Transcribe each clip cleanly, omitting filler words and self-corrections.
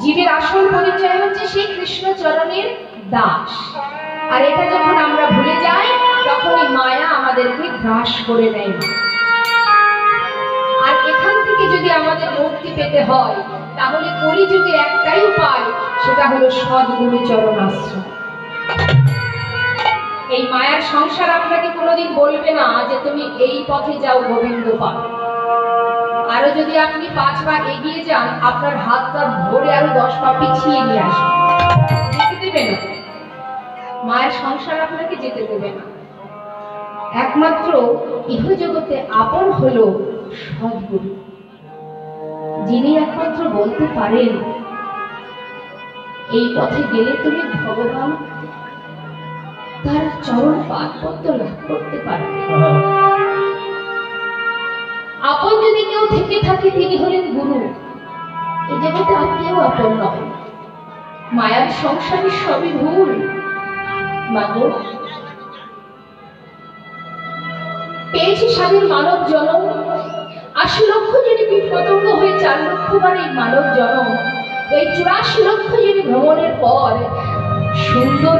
জীবের আসল পরিচয় হচ্ছে সেই কৃষ্ণ চরণের দাস। আর এটা যখন আমরা ভুলে যাই তখনই মায়া আমাদেরকে গ্রাস করে নেয়। আর এখান থেকে যদি আমাদের মুক্তি পেতে হয় তাহলে কলিযুগে একটাই উপায়, সেটা হলো সদ্গুরু চরণ আশ্রয়। এই মায়ার সংসার আপনাকে কোনোদিন বলবে না যে তুমি এই পথে যাও গোবিন্দ পাবে। আরো যদি আপনি 5 পা এগিয়ে যান আপনার হাতটা ধরে আরো 10 পা পিছিয়ে নিয়ে আসবে, যেতে দেবে না। মায়ের সংসার আপনাকে যেতে দেবে না। একমাত্র ইহজগতে আপন হলো সদ্গুরু, যিনি একমাত্র বলতে পারেন এই পথে গেলে তুমি ভগবান তার চরণ পাদপদ্ম লাভ করতে পারবে। আপন যদি কেউ থেকে থাকে তিনি হলেন গুরু। এই জগতে আর কেউ আপন নয়। মায়ার সংসারে সবই ভুল। মাগো, পেয়েছি স্বাধীন মানব জন্ম, ৮০ লক্ষ যদি কীট পতঙ্গ হয়ে 4 লক্ষবার এই মানব জন্ম, এই 84 লক্ষ যদি ভ্রমণের পর সুন্দর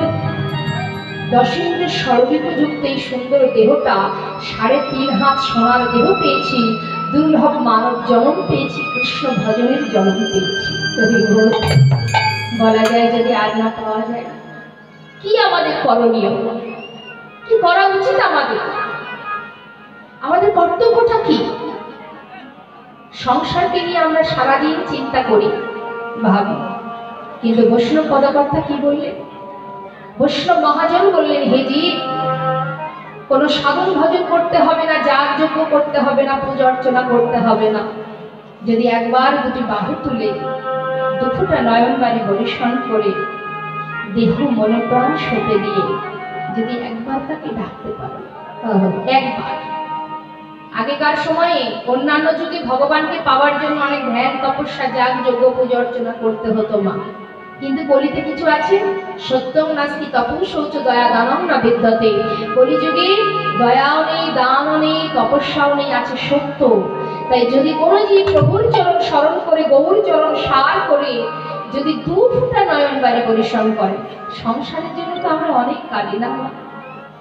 দশেন্দ্রের সর্বিকযুক্ত এই সুন্দর দেহটা ৩.৫ হাত সোনার দেহ পেয়েছি, দুর্লভ মানব জন্ম পেয়েছি, কৃষ্ণ ভজনের জন্ম পেয়েছি। বলা যায় যদি আর না পাওয়া যায়, কি আমাদের করণীয়, কি করা উচিত? আমাদের কর্তব্যটা কি? সংসারকে নিয়ে আমরা সারাদিন চিন্তা করি, ভাবি, কিন্তু বৈষ্ণব পদকর্তা কি বললেন? বৈষ্ণব মহাজন বললেন, হে জীব, কোনো সাধন ভজন করতে হবে না, যাগ যজ্ঞ করতে হবে না, পূজা অর্চনা করতে হবে না। যদি একবার দুটি বাহু তুলে দুফোঁটা নয়ন বাড়ি পরিশন করে দেহ মনে প্রাণ সঁপে দিয়ে যদি একবার তাকে ডাকতে পারো, একবার। আগেকার সময়ে অন্যান্য যুগে ভগবানকে পাওয়ার জন্য অনেক ধ্যান তপস্যা যাগ যজ্ঞ পূজা অর্চনা করতে হতো মা, কিন্তু কলিতে কিছু আছে, সত্যং নাস্তি তপং শৌচ দয়া দানং না বিদ্যতে। কলিযুগে দয়াও নেই, দানও নেই, তপস্যাও নেই, আছে সত্য। তাই যদি কোনো জীব প্রভুর চরণ স্মরণ করে গৌর চরণ সার করে যদি 2 ফোঁটা নয়ন বাড়ি পরিশ্রম করে, সংসারের জন্য তো আমরা অনেক কাঁদি না,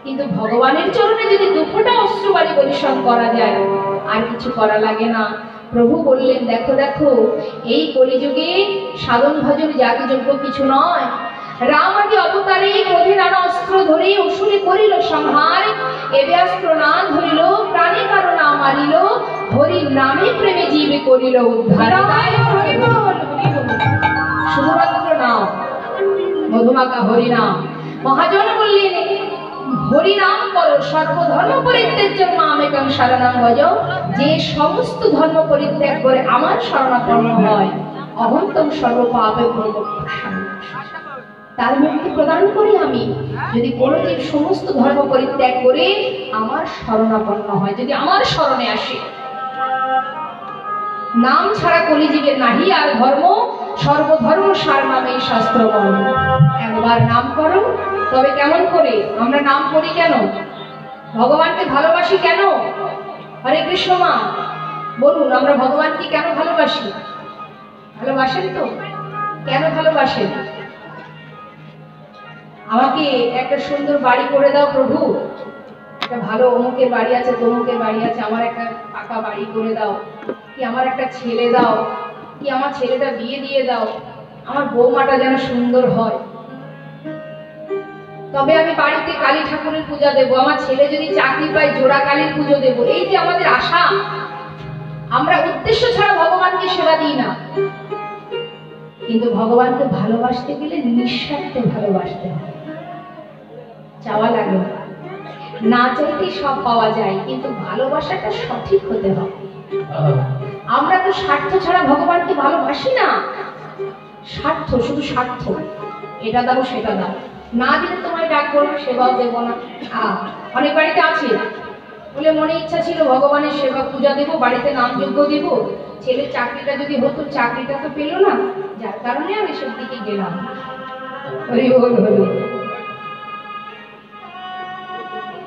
কিন্তু ভগবানের চরণে যদি 2 ফোঁটা অশ্রু বাড়ি পরিশ্রম করা যায় আর কিছু করা লাগে না। প্রভু বললেন, দেখো দেখো, এই কলিযুগে সাধন ভজন যাগ যজ্ঞ কিছু নয়। রাম আদি অবতারে ক্রোধে নানা অস্ত্র ধরে অসুরে করিল সংহার, এবে অস্ত্র না ধরিল প্রাণে কারো না মারিল, হরির নামে প্রেমে জীবে করিল উদ্ধার। শুধুমাত্র নাম, মধুমাখা হরিনাম। মহাজন বললেন, হরিনাম করো, সর্বধর্ম পরিত্যাজ্য মামেকং শরণং ভজ। যে সমস্ত ধর্ম পরিত্যাগ করে আমার শরণাপন্ন হয়, অহন্তং সর্বপাপে প্রমোক্ষামি, তার মুক্তি প্রদান করি আমি। যদি কোনো জীব সমস্ত ধর্ম পরিত্যাগ করে আমার শরণাপন্ন হয়, যদি আমার শরণে আসে। নাম ছাড়া কলিজীবের নাহি আর ধর্ম, সর্বধর্ম সার নামে শাস্ত্র বর্ণ। একবার নাম করো। তবে কেমন করে? আমরা নাম করি কেন? ভগবানকে ভালোবাসি কেন? হরে কৃষ্ণ মা বলুন, আমরা ভগবানকে কেন ভালোবাসি? ভালোবাসেন তো? কেন ভালোবাসেন? আমাকে একটা সুন্দর বাড়ি করে দাও প্রভু, একটা ভালো অমুকের বাড়ি আছে, তমুকের বাড়ি আছে, আমার একটা পাকা বাড়ি করে দাও, কি আমার একটা ছেলে দাও, কি আমার ছেলেটা বিয়ে দিয়ে দাও, আমার বৌমাটা যেন সুন্দর হয়, তবে আমি বাড়িতে কালী ঠাকুরের পূজা দেব, আমার ছেলে যদি চাকরি পায় জোড়া কালীর পুজো দেব। এই যে আমাদের আশা, আমরা উদ্দেশ্য ছাড়া ভগবানকে সেবা দিই না। কিন্তু ভগবানকে ভালোবাসতে গেলে নিঃস্বার্থে ভালোবাসতে হয়, চাওয়া লাগে না, চাইতেই সব পাওয়া যায়, কিন্তু ভালোবাসাটা সঠিক হতে হবে। আমরা তো স্বার্থ ছাড়া ভগবানকে ভালোবাসি না। স্বার্থ, শুধু স্বার্থ, এটা দাও সেটা দাও, না দিলে তোমায় ডাক করবো, সেবাও দেবো না। অনেক বাড়িতে আছে বলে মনে ইচ্ছা ছিল ভগবানের সেবা পূজা দেবো, বাড়িতে নামযজ্ঞ দেবো, ছেলে চাকরিটা যদি হতো, চাকরিটা তো পেলো না, যার কারণে আমি এসব দিকে গেলাম।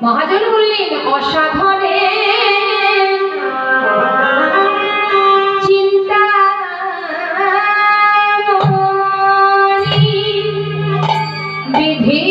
মহাজন বললেন অসাধনে চিন্তা বিধি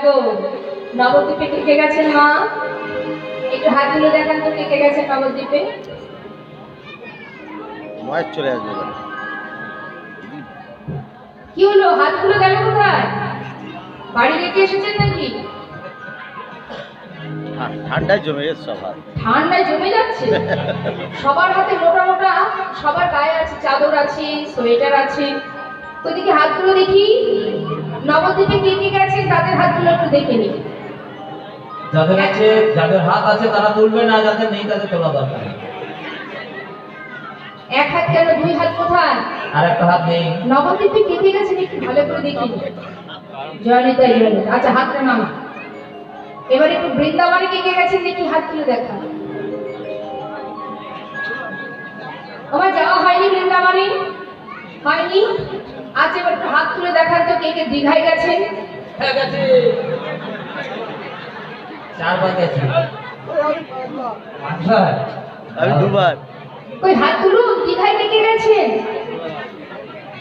গো, নবদ্বীপে কে কে গেছেন মা? একটু হাত তুলে দেখান তো, কে কে গেছেন নবদ্বীপে? মায়ের চলে আসবে। কি হলো, হাতগুলো গেল কোথায়? বাড়ি রেখে এসেছেন নাকি? ঠান্ডায় জমে গেছে সব হাত। ঠান্ডায় জমে যাচ্ছে সবার হাতে, মোটা মোটা সবার গায়ে আছে, চাদর আছে, সোয়েটার আছে। ওইদিকে হাতগুলো দেখি, নবদ্বীপে কে কে গেছেন তাদের হাতগুলো একটু দেখে নি। যাদের আছে, যাদের হাত আছে তারা তুলবে, না যাদের নেই তাদের তোলা দরকার। এক হাত কেন, দুই হাত কোথায়? আর একটা হাত নেই। নবদ্বীপে কে কে গেছেন একটু ভালো করে দেখি। জয়নিতা, জয়নিতা, আচ্ছা হাতটা নামা। এবার একটু বৃন্দাবনে কে কে গেছেন দেখি, হাত তুলে দেখা। আমার যাওয়া হয়নি বৃন্দাবনে? হয়নি? আচ্ছা এবার একটু হাত তুলে দেখান তো, কে কে দীঘায় গেছেন? চারবার গেছে। আমি দুবার। ওই হাত তুলুন, দীঘায় কে কে গেছেন?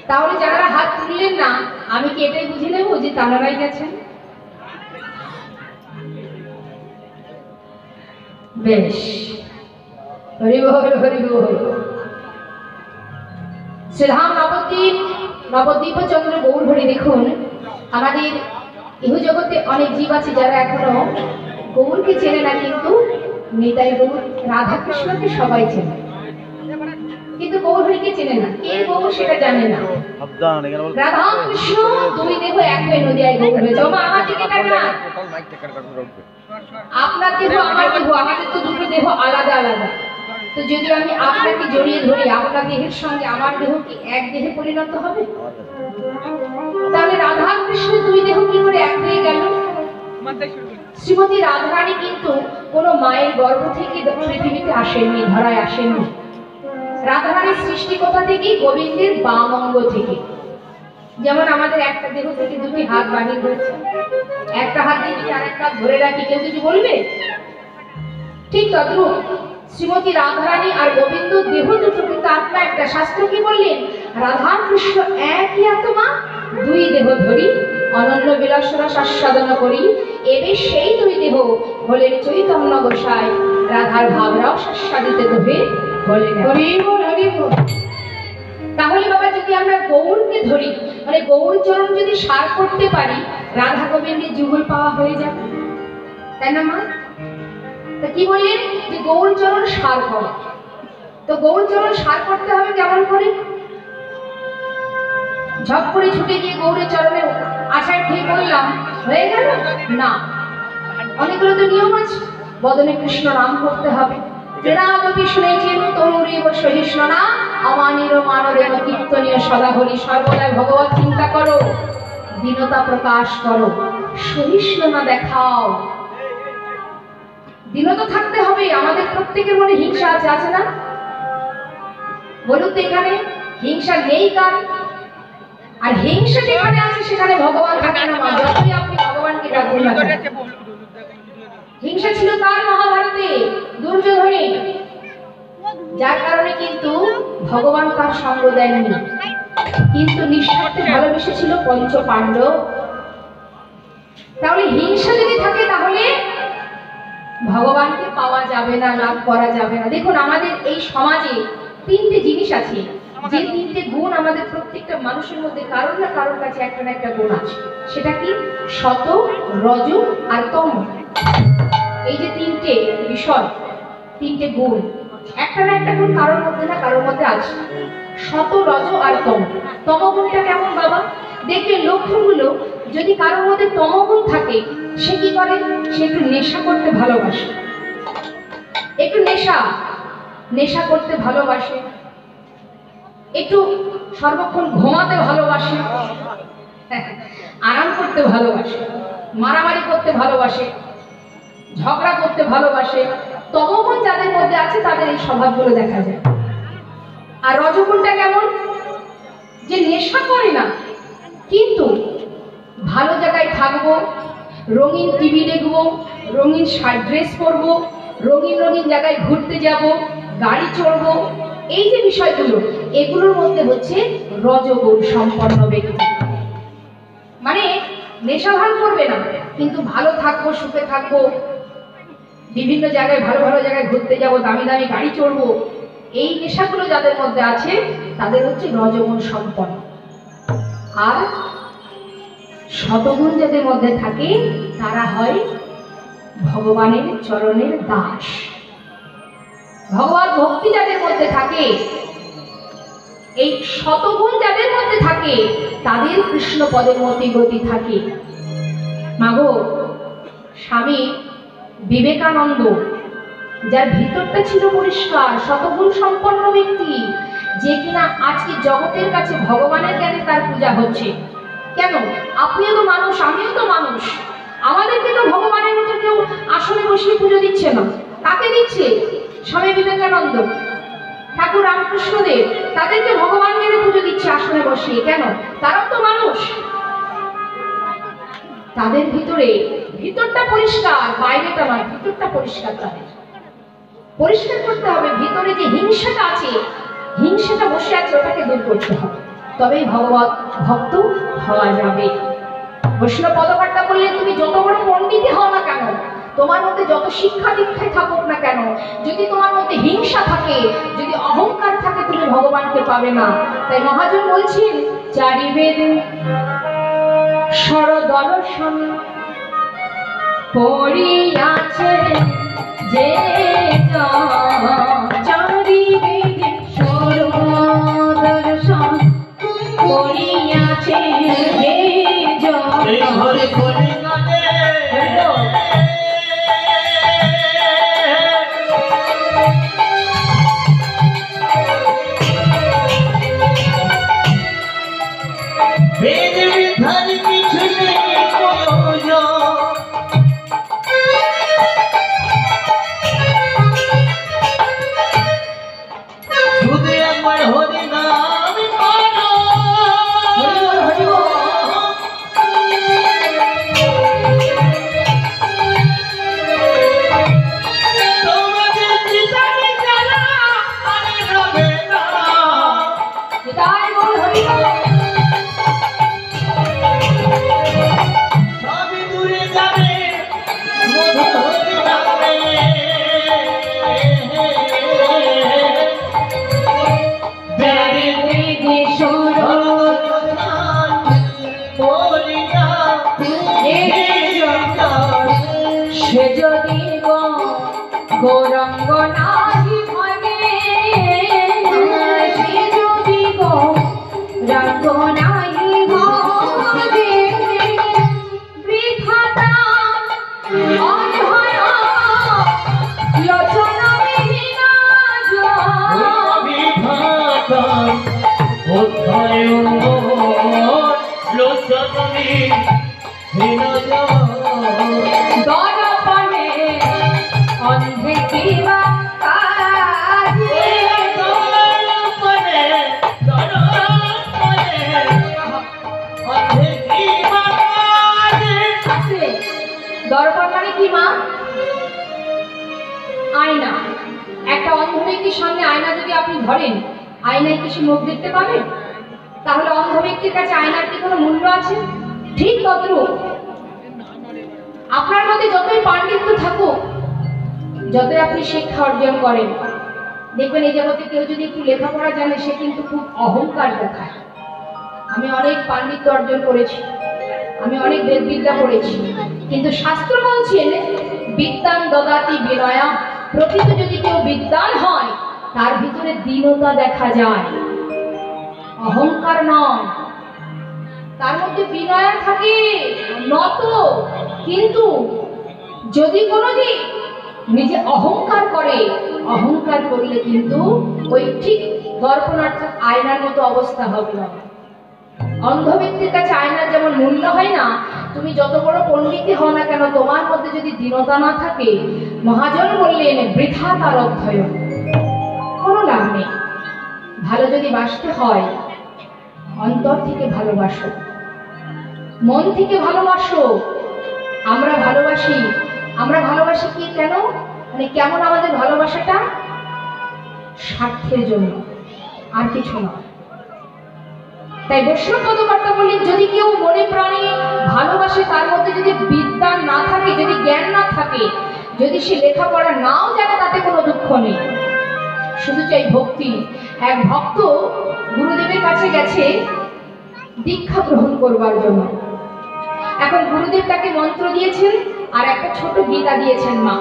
তাহলে যারা হাত তুললেন না, আমি কি এটাই বুঝে নেব যে তারাই গেছেন? বেশ, হরি বল, হরি বল। শ্রীধাম নবদ্বীপ, নবদ্বীপ চন্দ্র গৌর হরি। দেখুন, আমাদের ইহ জগতে অনেক জীব আছে যারা এখনো গৌরকে চেনে না, কিন্তু নিতাই গৌর রাধাকৃষ্ণকে সবাই চেনে, কিন্তু গৌর হরিকে চেনে না। কে গৌর সেটা জানে না। রাধা কৃষ্ণ দুই দেহ এক হয়ে নদিয়ায় গৌর হয়েছে। আমার দিকে তাকান, আপনার দেহ আমার দেহ, আমাদের তো দুটো দেহ আলাদা আলাদা। তো যদি আমি আপনাকে জড়িয়ে ধরি, আপনার দেহের সঙ্গে আমার দেহ কি এক দেহে পরিণত হবে? তাহলে রাধা কৃষ্ণ দুই দেহ কি করে এক হয়ে গেল? শ্রীমতী রাধারানী কিন্তু কোনো মায়ের গর্ভ থেকে পৃথিবীতে আসেননি, ধরায় আসেননি। রাধারানীর সৃষ্টি কোথা থেকে? গোবিন্দের বাম অঙ্গ থেকে। যেমন আমাদের একটা দেহ থেকে দুটি হাত বানিয়ে হয়েছে, একটা হাত দিয়ে যদি আরেকটা ধরে রাখি, কেউ কিছু বলবে? ঠিক তদ্রূপ শ্রীমতী রাধারানী আর গোবিন্দ দেহ দুটো, কিন্তু আত্মা একটা। শাস্ত্র কি বললেন? রাধা কৃষ্ণ একই আত্মা, দুই দেহ ধরি অনন্য বিলাসরা সাস্বাদন করি, এবে সেই দুই দেহ হলেন চৈতন্য গোসাই, রাধার ভাবরাও সাস্বাদিত হয়ে হলেন। হরি বল, হরি বল। তাহলে বাবা, যদি আমরা গৌরকে ধরি, মানে গৌর চরণ যদি সার করতে পারি, রাধা গোবিন্দের যুগল পাওয়া হয়ে যাবে, তাই না মা? তা কি বললেন যে গৌর চরণ সার করো? তো গৌর চরণ সার করতে হবে কেমন করে? ঝপ করে ছুটে গিয়ে গৌরের চরণে আশায় ঠিক বললাম, হয়ে গেল না। অনেকগুলো তো নিয়ম আছে। বদনে কৃষ্ণ নাম করতে হবে, প্রেরাদপি শুনেছেন তরুরীব সহিষ্ণুনা, অমানির মানবের কীর্তনীয় সদা হরি। সর্বদাই ভগবত চিন্তা করো, দীনতা প্রকাশ করো, সহিষ্ণুতা দেখাও। দীনতা থাকতে হবে। আমাদের প্রত্যেকের মনে হিংসা আছে, আছে না? বলুন তো, এখানে হিংসা নেই কার? আর হিংসা যেখানে আছে সেখানে ভগবান থাকে না মা, যতই আপনি ভগবানকে ডাকুন না। হিংসা ছিল কার? মহাভারতে দুর্যোধনে, যার কারণে কিন্তু ভগবান তার সঙ্গ দেননি, কিন্তু নিঃস্বার্থে ভালোবেসেছিল পঞ্চ পাণ্ডব। তাহলে হিংসা যদি থাকে তাহলে ভগবানকে পাওয়া যাবে না, লাভ করা যাবে না। দেখুন, আমাদের এই সমাজে তিনটে জিনিস আছে, যে তিনটে গুণ আমাদের প্রত্যেকটা মানুষের মধ্যে কারোর না কারোর কাছে একটা না একটা গুণ আছে। সেটা কি? সত, রজ আর তম। এই যে তিনটে বিষয়, তিনটে গুণ, একটা না একটা গুণ কারোর মধ্যে না কারোর মধ্যে আছে। সত, রজ আর তম। তমগুণটা কেমন বাবা? দেখবেন লক্ষণগুলো, যদি কারোর মধ্যে তমগুণ থাকে, সে কি করে? সে একটু নেশা করতে ভালোবাসে, একটু নেশা করতে ভালোবাসে, একটু সর্বক্ষণ ঘুমাতে ভালোবাসে, আরাম করতে ভালোবাসে, মারামারি করতে ভালোবাসে, ঝগড়া করতে ভালোবাসে। তমগুণ যাদের মধ্যে আছে তাদের এই স্বভাবগুলো দেখা যায়। আর রজগুণটা কেমন? যে নেশা করে না, কিন্তু ভালো জায়গায় থাকবো, রঙিন টিভি দেখবো, রঙিন ড্রেস পরবো, রঙিন রঙিন জায়গায় ঘুরতে যাব, গাড়ি চড়বো, এই যে বিষয়গুলো, এগুলোর মধ্যে হচ্ছে রজগুণ সম্পন্ন ব্যক্তি। মানে নেশা ভান করবে না, কিন্তু ভালো থাকবো, সুখে থাকবো, বিভিন্ন জায়গায় ভালো ভালো জায়গায় ঘুরতে যাবো, দামি দামি গাড়ি চড়বো, এই নেশাগুলো যাদের মধ্যে আছে তাদের হচ্ছে রজগুণ সম্পন্ন। আর শতগুণ যাদের মধ্যে থাকে তারা হয় ভগবানের চরণের দাস। ভগবান ভক্তি যাদের মধ্যে থাকে, এই শতগুণ যাদের মধ্যে থাকে তাদের কৃষ্ণ পদের মতি গতি থাকে। মাগো, স্বামী বিবেকানন্দ, যার ভিতরটা ছিল পরিষ্কার, শতগুণ সম্পন্ন ব্যক্তি, যে কিনা আজকে জগতের কাছে ভগবানের জ্ঞানে তার পূজা হচ্ছে। কেন? আপনিও তো মানুষ, আমিও তো মানুষ, আমাদেরকে তো ভগবানের মতো কেউ আসনে বসিয়ে পুজো দিচ্ছে না। কাকে দিচ্ছে? স্বামী বিবেকানন্দ, ঠাকুর রামকৃষ্ণদেব, তাদেরকে ভগবান জ্ঞানে পুজো দিচ্ছে আসনে বসিয়ে। কেন? তারাও তো মানুষ। তাদের ভিতরটা পরিষ্কার, বাইরেটা নয়, ভিতরটা পরিষ্কার। তাদের পরিষ্কার করতে হবে। ভিতরে যে হিংসাটা আছে, হিংসাটা বসে আছে, ওটাকে দূর করতে হবে, তবেই ভগবত ভক্ত হওয়া যাবে। বৈষ্ণব পদকর্তা বললেন, তুমি যত বড় পণ্ডিতই হও না কেন, তোমার মধ্যে যত শিক্ষা দীক্ষায় থাকুক না কেন, যদি তোমার মধ্যে হিংসা থাকে, যদি অহংকার থাকে, তুমি ভগবানকে পাবে না। তাই মহাজন বলছেন, চারি বেদ সরদর্শন পড়িয়াছে যে চারি বেদ সরদর্শন পড়িয়াছে যে সে যদি গৌরঙ্গ নাহি ভাগে, সে যদি গৌরঙ্গ নাহি ভাগে, বৃথাতা অধয় লোচন বিহীনা বিধাতা অধয় লোচন বিহীনা দর্পণে অন্ধে কিবা কাজে, দর্পণে অন্ধে কিবা কাজে। দর্পণ মানে কি মা? আয়না। একটা অন্ধ ব্যক্তির সামনে আয়না যদি আপনি ধরেন, আয়নায় কিছু মুখ দেখতে পাবেন? তাহলে অন্ধ ব্যক্তির কাছে আয়নার কি কোনো মূল্য আছে? ঠিক তদ্রূপ আপনার মধ্যে যতই পাণ্ডিত্য থাকুক, যতই আপনি শিক্ষা অর্জন করেন, দেখবেন এই জগতে কেউ যদি একটু লেখাপড়া জানে, সে কিন্তু খুব অহংকার দেখায়। আমি অনেক পাণ্ডিত্য অর্জন করেছি, আমি অনেক বেদবিদ্যা পড়েছি, কিন্তু শাস্ত্র বলছেন বিদ্যান দদাতি বিনয়া। প্রকৃত যদি কেউ বিদ্বান হয়, তার ভিতরে দীনতা দেখা যায়, অহংকার নয়, তার মধ্যে বিনয় থাকে, নত। কিন্তু যদি কোনোদিন নিজে অহংকার করে, অহংকার করলে কিন্তু ওই ঠিক দর্পণ অর্থাৎ আয়নার মতো অবস্থা হবে না। অন্ধ ব্যক্তির কাছে আয়নার যেমন মূল্য হয় না, তুমি যত বড় পণ্ডিতই হও না কেন, তোমার মধ্যে যদি দীনতা না থাকে, মহাজন বললেন বৃথা তার অধ্যয়ন, কোনো লাভ নেই। ভালো যদি বাসতে হয়, অন্তর থেকে ভালোবাসো, মন থেকে ভালোবাসো। আমরা ভালোবাসি কি? কেন? মানে কেমন আমাদের ভালোবাসাটা? স্বার্থের জন্য, আর কিছু না। তাই বৈষ্ণব পদকর্তা বললেন, যদি কেউ মনে প্রাণে ভালোবাসে থাকে, যদি সে লেখাপড়া নাও জানে তাতে কোনো দুঃখ নেই, শুধু চাই ভক্তি। এক ভক্ত গুরুদেবের কাছে গেছে দীক্ষা গ্রহণ করবার জন্য। এখন গুরুদেব তাকে মন্ত্র দিয়েছেন আর একটা ছোট গীতা দিয়েছেন মা,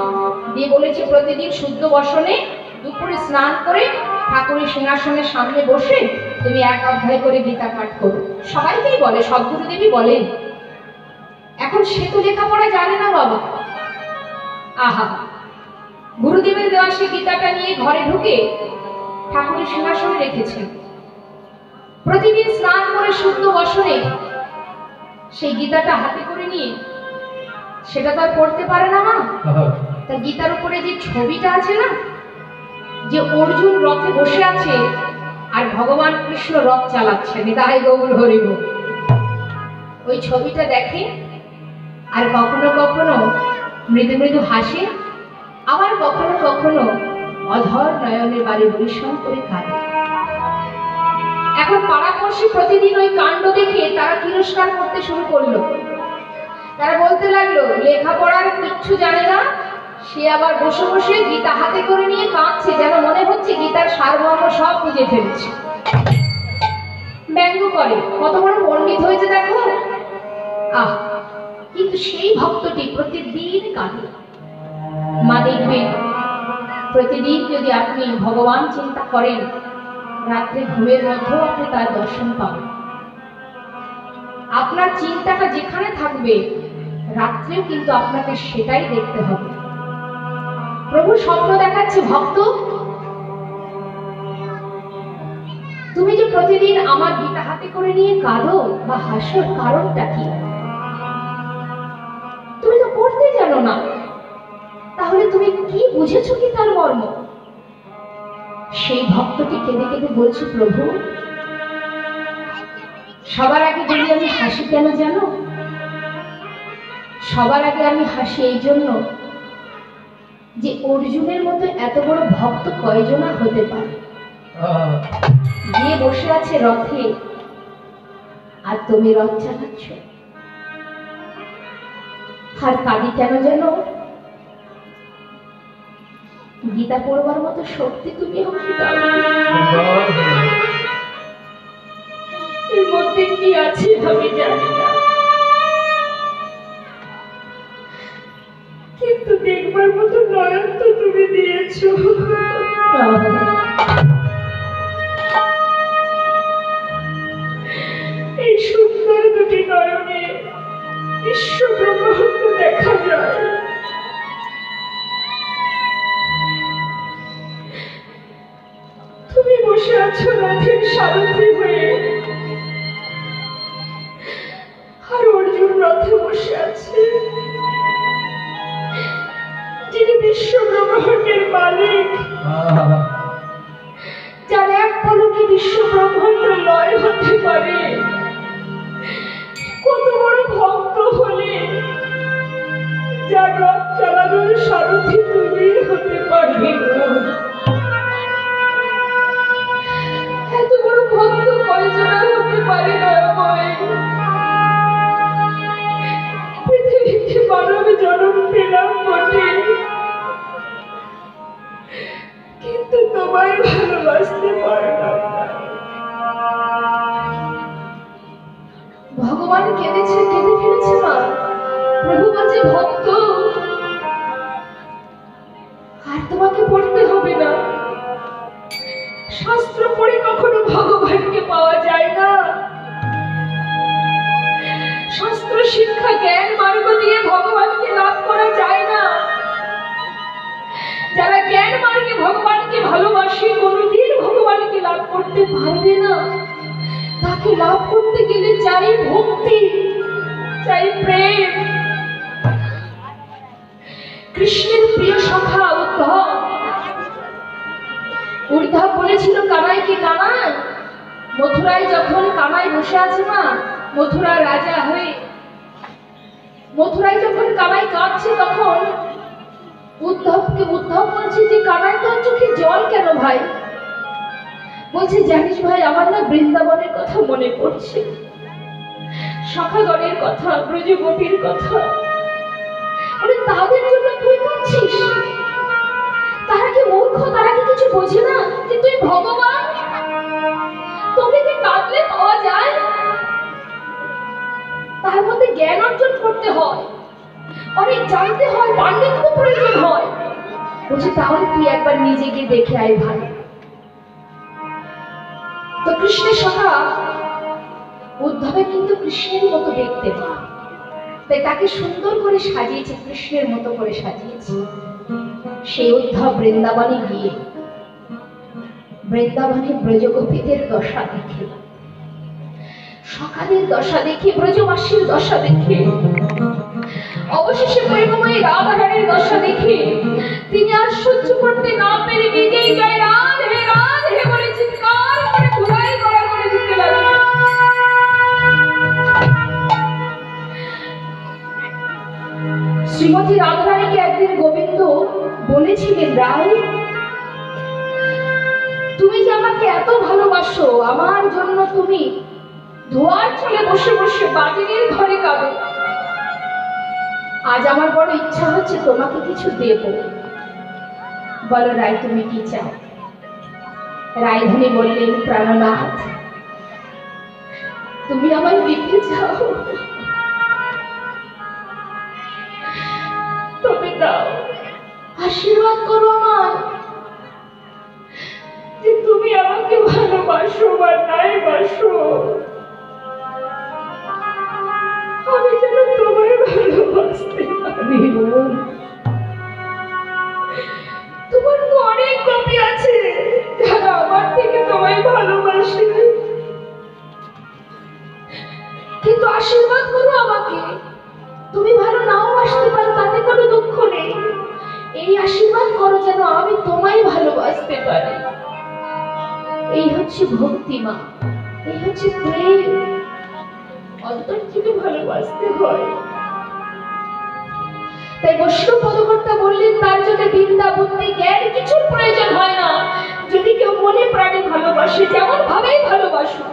দিয়ে বলেছে প্রতিদিন শুদ্ধ বসনে দুপুরে স্নান করে ঠাকুরের সিংহাসনের সামনে বসে তুমি এক অধ্যায় করে গীতা পাঠ করো। সবাইকেই বলে, সব গুরুদেবই বলেন। এখন সে তো লেখাপড়া জানে না বাবা। আহা, গুরুদেবের দেওয়া সে গীতাটা নিয়ে ঘরে ঢুকে ঠাকুরের সিংহাসনে রেখেছেন। প্রতিদিন স্নান করে শুদ্ধ বসনে সেই গীতাটা হাতে করে নিয়ে, সেটা তো আর পড়তে পারে না মা। তা গীতার উপরে যে ছবিটা আছে না, যে অর্জুন রথে বসে আছে আর ভগবান কৃষ্ণ রথ চালাচ্ছে, নিতাই গৌর হরি বল, ওই ছবিটা দেখে আর কখনো কখনো মৃদু মৃদু হাসে, আবার কখনো কখনো অধর নয়নের বাড়ি পরিশ্রম করে কাঁদে। এখন পাড়াপড়শি প্রতিদিন ওই কাণ্ড দেখে তারা তিরস্কার করতে শুরু করলো। তারা বলতে লাগলো লেখাপড়ার কিচ্ছু জানে না, সে আবার বসে বসে গীতা হাতে করে নিয়ে কাঁদছে, যেন মনে হচ্ছে গীতার সারমর্ম সব বুঝে ফেলছে। ব্যঙ্গ করে, কত বড় পণ্ডিত হয়েছে দেখো। আহ, কিন্তু সেই ভক্তটি প্রতিদিন কাঁদে। মা দেখবেন প্রতিদিন যদি আপনি ভগবান চিন্তা করেন, রাত্রে ঘুমের মধ্যেও আপনি তার দর্শন পাবেন। আপনার চিন্তাটা যেখানে থাকবে রাত্রেও কিন্তু আপনাকে সেটাই দেখতে হবে। প্রভু স্বপ্ন দেখাচ্ছে, ভক্ত তুমি যে প্রতিদিন আমার গীতা হাতে করে নিয়ে কাঁদো বা হাসো, কারণটা কি? তুমি তো পড়তে জানো না, তাহলে তুমি কি বুঝেছো কি তার মর্ম? সেই ভক্তটি কেঁদে কেঁদে বলছে, প্রভু সবার আগে যদি আমি হাসি কেন জানো? সবার আগে আমি হাসি এই জন্য যে অর্জুনের মতো এত বড় ভক্ত কয়জনা হতে পারে, গিয়ে বসে আছে রথে আর তুমি রথ চালাচ্ছ। আর কাঁদি কেন জানো? গীতা পড়বার মতো শক্তি তুমি আমাকে দাও। এর মধ্যে কি আছে আমি জানি না, কিন্তু দেখবার মতো নয়ন তো তুমি দিয়েছো। এই সুন্দর দুটি নয়নে বিশ্ব ব্রহ্মাণ্ড দেখা যায়। তুমি বসে আছো রথের সারথি হয়ে, আর অর্জুন রথে বসে আছে, যিনি বিশ্ব ব্রহ্মাণ্ডের মালিক, যার এক পলকে বিশ্ব ব্রহ্মাণ্ড লয় হতে পারে। কত বড় ভক্ত হলে যার রথ চালানোর সারথি তুমি হতে পারবে। এত বড় ভক্ত কয়জনা হতে পারে না? পৃথিবীতে মানব জন্ম পেলাম বটে, কিন্তু তোমায় ভালোবাসতে পারলাম না। ভগবান কেঁদেছে, কেঁদে ফেলেছে মা। প্রভু বলছে, ভক্ত আর তোমাকে পড়তে হবে না। শাস্ত্র পড়ে কখনো ভগবানকে পাওয়া যায় না। শাস্ত্র শিক্ষা জ্ঞান মার্গ দিয়ে ভগবানকে লাভ করা যায় না। যারা জ্ঞান মার্গে ভগবানকে ভালোবাসে কোনোদিন ভগবানকে লাভ করতে পারবে না। তাকে লাভ করতে গেলে চাই ভক্তি, চাই প্রেম। কৃষ্ণের প্রিয় সখা উদ্ধব, উদ্ধব বলেছিল কানাইকে, কানাই মথুরায় যখন কানাই বসে আছে মা, মথুরার রাজা হয়ে, মথুরায় যখন কানাই কাঁদছে তখন উদ্ধব বলছে যে কানাই তোর চোখে জল কেন ভাই? বলছে জানিস ভাই, আমার না বৃন্দাবনের কথা মনে পড়ছে, সখাগণের কথা, ব্রজগোপীর কথা। ওরে তাদের জন্য তুই কাঁদছিস? তারা কি মূর্খ? তারা কি কিছু বোঝে না যে তুই ভগবান? তোকে কি কাঁদলে পাওয়া যায়? তার মধ্যে জ্ঞান অর্জন করতে হয়, অনেক জানতে হয়, পাণ্ডিত্য প্রয়োজন হয়। বলছে তাহলে তুই একবার নিজে গিয়ে দেখে আয় ভালো। তো কৃষ্ণের সখা উদ্ধবে কিন্তু কৃষ্ণের মতো দেখতে পায়, তাই তাকে সুন্দর করে সাজিয়েছে, কৃষ্ণের মতো করে সাজিয়েছে। সেই উদ্ধব বৃন্দাবনে গিয়ে বৃন্দাবনে ব্রজগোপীদের দশা দেখে, সখাদের দশা দেখে, ব্রজবাসীর দশা দেখে, অবশেষে প্রেমময়ী রাধারানীর দশা দেখে তিনি আর সহ্য করতে না পেরে নিজেই জয় রাধে রাধে বলে চিৎকার করে ঘুরাই করা করে দিতে লাগলেন। শ্রীমতী রাধারানীকে একদিন গোবিন্দ বলেছিলেন, রায় তুমি যে আমাকে এত ভালোবাসো, আমার জন্য তুমি ধোয়ার চলে বসে বসে বাদিনীর ঘরে কাঁদো। আজ আমার বড় ইচ্ছা হচ্ছে তোমাকে কিছু দেব, বলো রায় তুমি কি চাও? রায়ধনী বললেন, প্রাণনাথ তুমি আমায় দিতে চাও, তবে দাও, আশীর্বাদ করো আমার যে তুমি আমাকে ভালোবাসো বা নাই বাসো, আমি যেন তোমায় ভালোবাসতে পারি। তোমার তো অনেক গোপী আছে যারা আমার থেকে তোমায় ভালোবাসে, কিন্তু আশীর্বাদ করো আমাকে। তুমি ভালো নাও বাসতে পারো, তাতে কোনো দুঃখ নেই। এই আশীর্বাদ করো যেন আমি তোমায় ভালোবাসতে পারি। এই হচ্ছে ভক্তি মা, এই হচ্ছে প্রেম। অন্তর থেকে ভালোবাসতে হয়। তাই বৈষ্ণব পদকর্তা বললেন, তার জন্য বিদ্যা বুদ্ধি জ্ঞান কিছুর প্রয়োজন হয় না। যদি কেউ মনে প্রাণে ভালোবাসে, যেমন ভাবেই ভালোবাসো,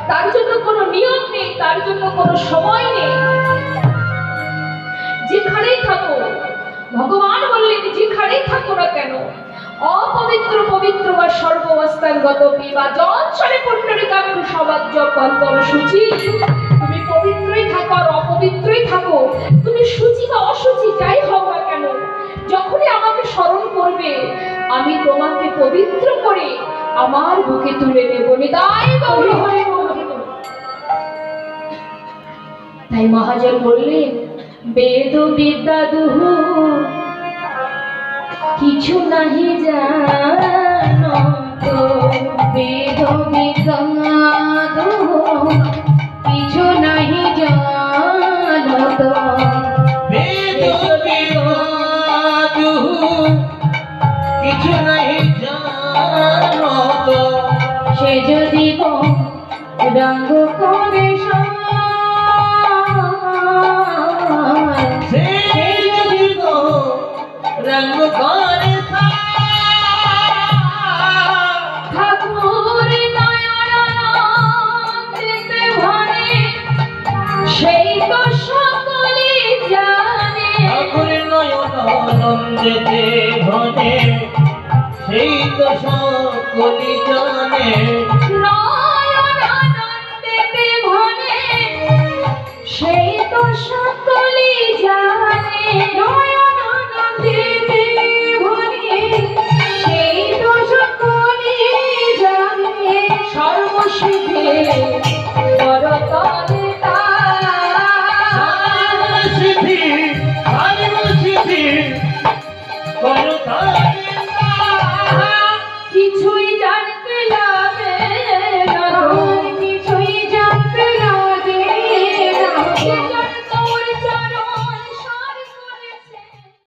তার জন্য কোনো নিয়ম নেই, তার জন্য কোনো সময় নেই। যেখানেই থাকো, ভগবান বললেন যেখানেই থাকো না কেন, অপবিত্র পবিত্র বা সর্বাবস্থানগত বা জনসরে পুণ্ডরিকাক্ষ সবাজ্য কল্পম শুচি। তুমি পবিত্রই থাকো আর অপবিত্রই থাকো, তুমি শুচি বা অশুচি যাই হও না কেন, যখনই আমাকে স্মরণ করবে আমি তোমাকে পবিত্র করে আমার বুকে তুলে নেব। নিতাই গৌর হরি বল। তাই মহাজন বললেন, বেদ বিদ্যা দুহু কিছু নাহি জানো তো, বেদ বিদ্যা দুহু কিছু নাহি জানো তো, বেদ বিদ্যা দুহু কিছু নাহি জানো তো, সে যদি রঙ্গ করে রঙ্গ করে ঠাকুর নয়নানন্দে ভরে, সেই তো সকলে জানে। ঠাকুর নয়নানন্দে ভরে, সেই তো সকলে জানে।